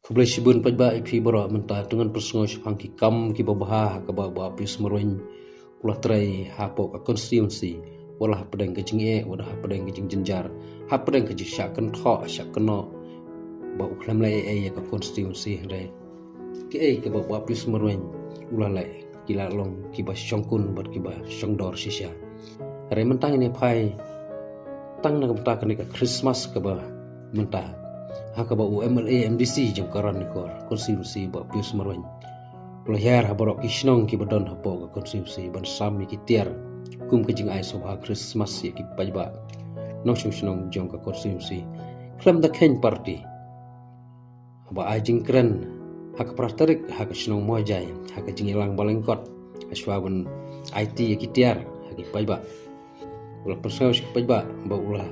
Kublai sibun pajba ipi bara mentah dengan persengoi sepang ki kam ki babah ka ba pis meroin ulah trai hapo ka konstituensi walah pedang ke jinge walah pedang ke jing jenjar ha pedang ke syak kan tho syak keno ba uklam lai ka konstituensi re ki ke ba pis meroin ulah lai kila long ki ba syongkun bat ki ba syongdor sisya re mentah ini pai tang na ka ka Christmas ka ba mentah haka ba UMLA MDC jangkaran ni kor konstitusi ba pius marwan lahir habarok kisnong ki badon hapo ka konstitusi ban sami ki tiar kum ke jing ai sobha Christmas ya ki pajba nong snong jong ka konstitusi klam da ken party ba ajing kren haka prastarik haka snong mojai haka jing ilang balengkot aswaban IT ya ki tiar haki pajba ulah persau ki pajba ba ulah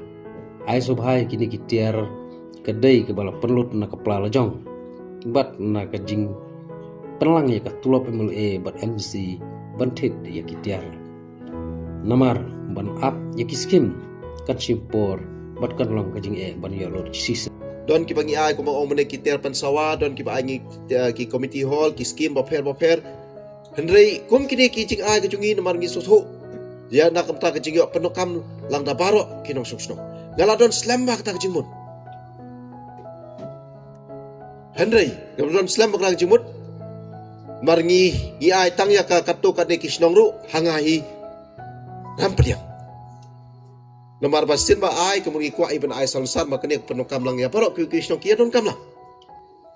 ai sobha kini ki tiar kedai ke bala perlut na kepala jong bat na ka jing pelang ya ka tulop MLA bat MC bantit ya kitiar namar ban up ya kiskim kat simpor bat kan long ka jing ban ya lor sis don ki bangi ai ko mo mene kitiar pansawa don ki bangi ki committee hall ki skim baper hendrei kum kini ki jing ai ka jungi namar ngi soso ya nak ta ka jing yo penokam lang da baro kinong susno ngaladon slamba ka ta ka jing mun Henry, kemudian Islam berang jemut marngi ai tang ya ka katu ka neki snong ru hangahi rampediang namar basin ba ai kemudian ku ai ben ai salsan makane penokam lang ya parok ki snong kia don kam lang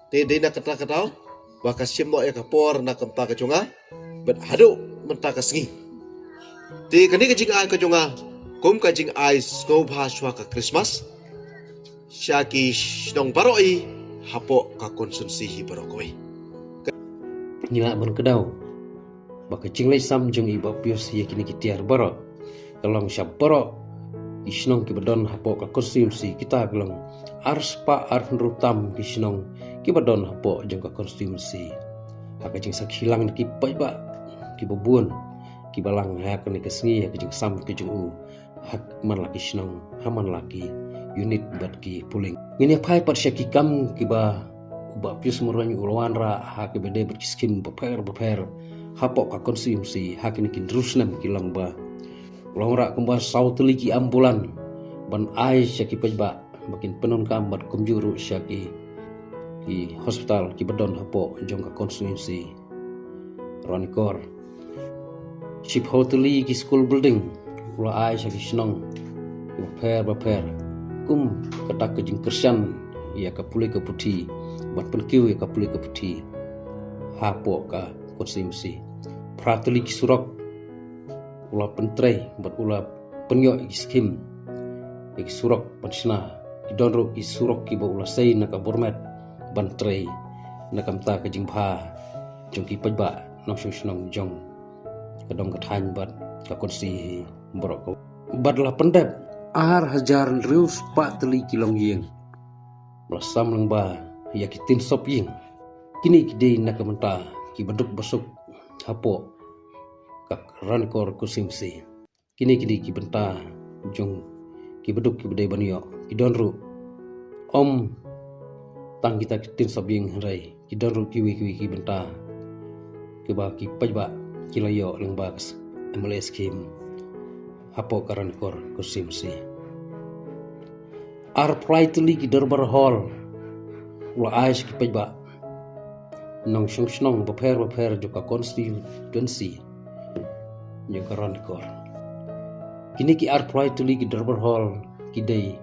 te de na kata katau ba kasim no ya kapor na kamta ka chunga bet hadu menta ka sengi te kani ka jing ai ka chunga kum ka jing ai sko bha shwa ka Christmas syaki snong paroi hapo ka konsumsi hi barokoi nila ban kedau ba ka jinglai sam jong iba pius ya kini kitiar baro kalong syap baro isnong ki badon hapo ka konsumsi kita gelong ars pa ar rutam ki snong ki badon hapo jong ka konsumsi haka jing sak hilang ki pai ba ki bobun ki balang ha ka ni kesengi ya ki jing sam ki jong hak man laki snong haman laki unit bat ki puling ini pai pat syaki kam ki ba pius murwan ulwan ra ha ki bede bat skim beper hapo ka konsumsi ha ki kin rusnam ki lang ba ulong ra kumba sautli ki ambulan ban ai syaki pajba makin penon kam bat kumjuru syaki ki hospital ki bedon hapo jong ka konsumsi ronikor ship hoteli ki school building ula ai syaki snong beper kum kata ke jing kersian ya ka pulih ke putih bat penkiu ya ka pulih ke putih hapo ka konsumsi prateli ki surok ula pentrei bat ula penyo skim ki surok patsna ki donro ki surok ki ba ula sei na ka bormet bantrei na kamta ke jing bha jong ki pajba nong snong jong kadong kathan bat ka konsi borok bat la pendep ar hajar rius pa teli kilong yeng belasam lang ba ya kitin sop yeng kini kide na kamenta ki beduk besuk hapo kak rankor kusimsi kini ki benta jong ki beduk ki bedai banyo ki donru om tang kita kitin sop yeng rai ki donru ki ki benta ki ba ki pajba ki layo lang ba MLA scheme hapo karankor kusimsi ar praitli ki darbar hall ula ais ki pajba nong snong beper joka konstituensi jo karankor kini ki ar praitli ki darbar hall ki dei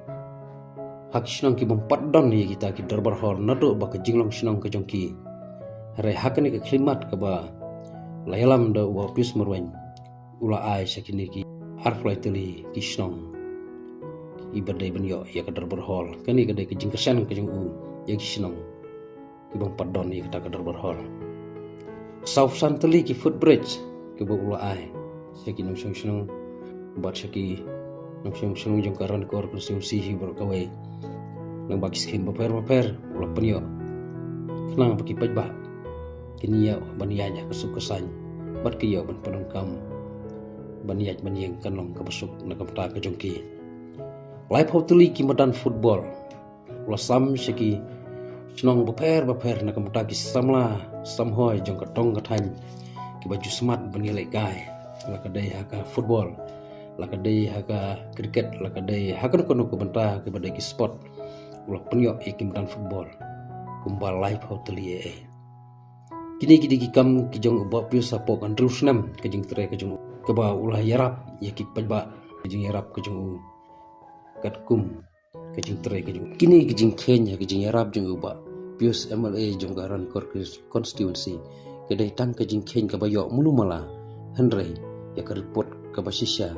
hak snong ki bompadon ye kita ki darbar hall nado ba ka jinglong snong ka jongki re hakani ka klimat ka ba layalam da wa pis merwan ula ais kini ki arflai teli kisnong ibadai banyo ya kadar berhol kani kadai ke jingkesan ke jung ya kisnong ibang padon ya kadar berhol south santeli ki footbridge ke bula ai seki nong snong bat seki nong snong jong karan kor konsumsi hi berkawai nang bagi skim beper ula penyo kenang bagi pajba kini ya baniyanya kesukesan bat ke ya ban penongkam baniyat baniyang kanong kabasuk na kamta ka jongki live hoteli ki madan football lasam syaki Senong beper nak mutaki samla samhoi jong katong katany ki baju smart benilai kai lakadai haka football lakadai haka cricket lakadai haka kono ko benta ki badai ki sport ulah penyok ikim dan football kumbal live hoteli kini ki kam ki jong ubap pius sapo kan rusnam ke jing tre ke jong ke ba ulah yarap ki pajba ke jing yarap ke jong katkum ke jing tre ke jong kini ki jing kenya ke jing yarap jong uba pius MLA jong garan constituency kedai tang ke jing ken ke bayok mulu mala henry ya ke report ke basisya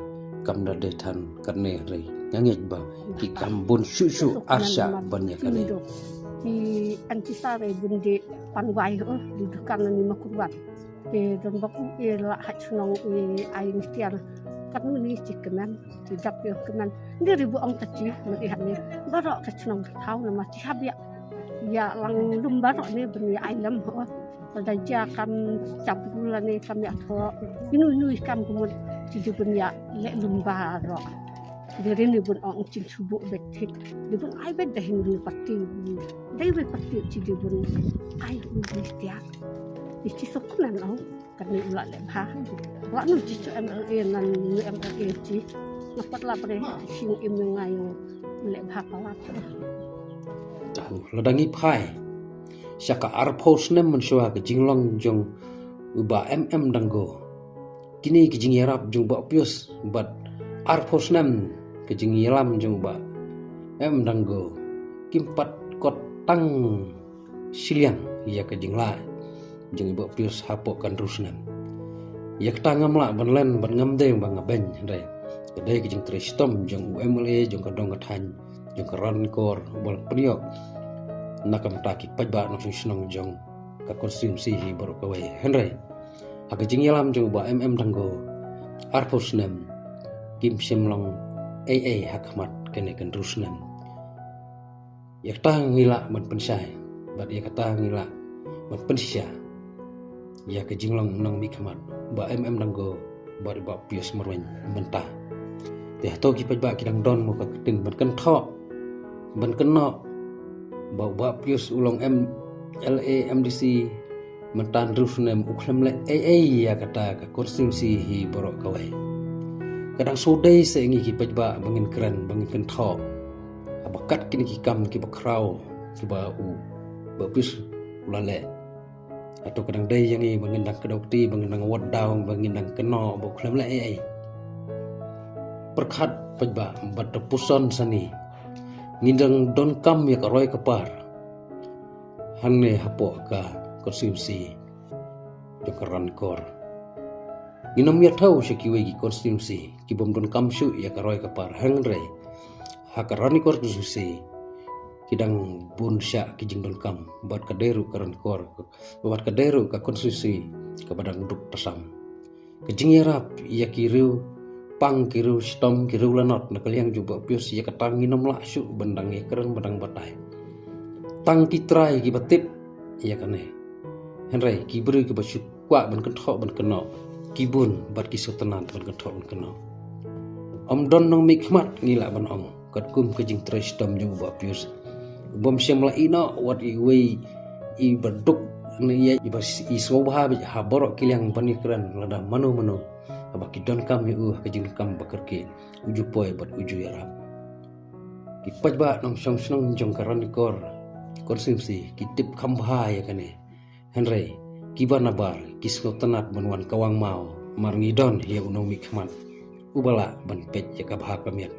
kam da detan karne rei nyangit ba ki kambun susu arsya banyak kali di antisare bundi panwai di dukan ni makurwan ke don baku la hachnong aing tiar kan ni cikenan tidak yo kenan ni ribu ong taci melihat ni barok hachnong tahu nama habia ya lang lum barok ni beni ailam ho daja kam cabula ni kami atho inu kam kumut di dunia le lum barok dari ni bun ong cing subuh betik di bun ai bet dah ni pati dai bet pati ci di bun ai ni stia di ci sokunan au karena ulah lebha wa nu ci MLA nan MLA ci napat la bre sing im ngayo lebha palat tahu ladangi pai syaka arpos nem mensyua ke jinglong jong uba danggo kini ke jing yarap jong ba pius bat arpos nem ke jing yalam jong ba danggo kimpat kot tang siliang ya ke jing la jong ba pius hapok kan rusnam ya ketangam la banlen ban ngamde bang ngaben dai kedai ke jing tristom jong UMLA jong kadong kathan jong karan kor bol priok nakam taki pajba no senong jong ka konsumsi hi baru kawai henry haka jing yalam jong ba danggo arpos nem kim simlong AA hakmat kene kan rusnam yak tang ngila man pensai bat yak tang ngila man pensya ya ke jinglong nang mikhamat ba danggo ba pius marwen mentah teh to ki pajba kidang don mo ka tin ban kan tho ban keno ba pius ulong MLA MDC mentan rusnam uklam le AA ya kata ka konsumsi hi borok kawai kadang sodai seengi ki pajba bangin keren bangin kentho abakat kini ki kam ki bakrau ki ba ba pius ulale atau kadang dai yang i bangin dang kedokti bangin dang wadau bangin dang keno uklam le AA perkhat pajba bat puson sani ngindang don kam ya karoi kapar hangne hapo ka konsumsi jokaran kor inam ya tahu sekiwe gi konsumsi ki bom don kam syu ya karoi kapar hangre hakarani kor konsumsi kidang bun sya ki jing don kam bat kaderu karan kor bat kaderu ka konsumsi ka badang duk tasam kejing yarap ya kiru pang kiru stom kiru lanot nakaliang juga pius ya katang nginom laksu bendang ya keren bendang batai tang kitrai ki batip ya kane henry kibru ki basu kwa ban kentho ban keno kibun bat ki sotenan ban kentho ban keno om don nong mikmat ngila ban ong katkum kejing trai stom juga pius bom semla ino wat i wei i baduk ni ya i swabha ha borok kiliang ban keren lada manu abaki don kam yu kejing kam bakerke uju poy bat uju yarap ki pajba nong song jong karan kor konsumsi ki tip kambha ya kane henry ki banabar ki slotanat banwan kawang mau marngi don ya unong mikmat ubala ban pej ya kabha kamiat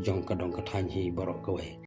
jong kadong kathan hi borok kawai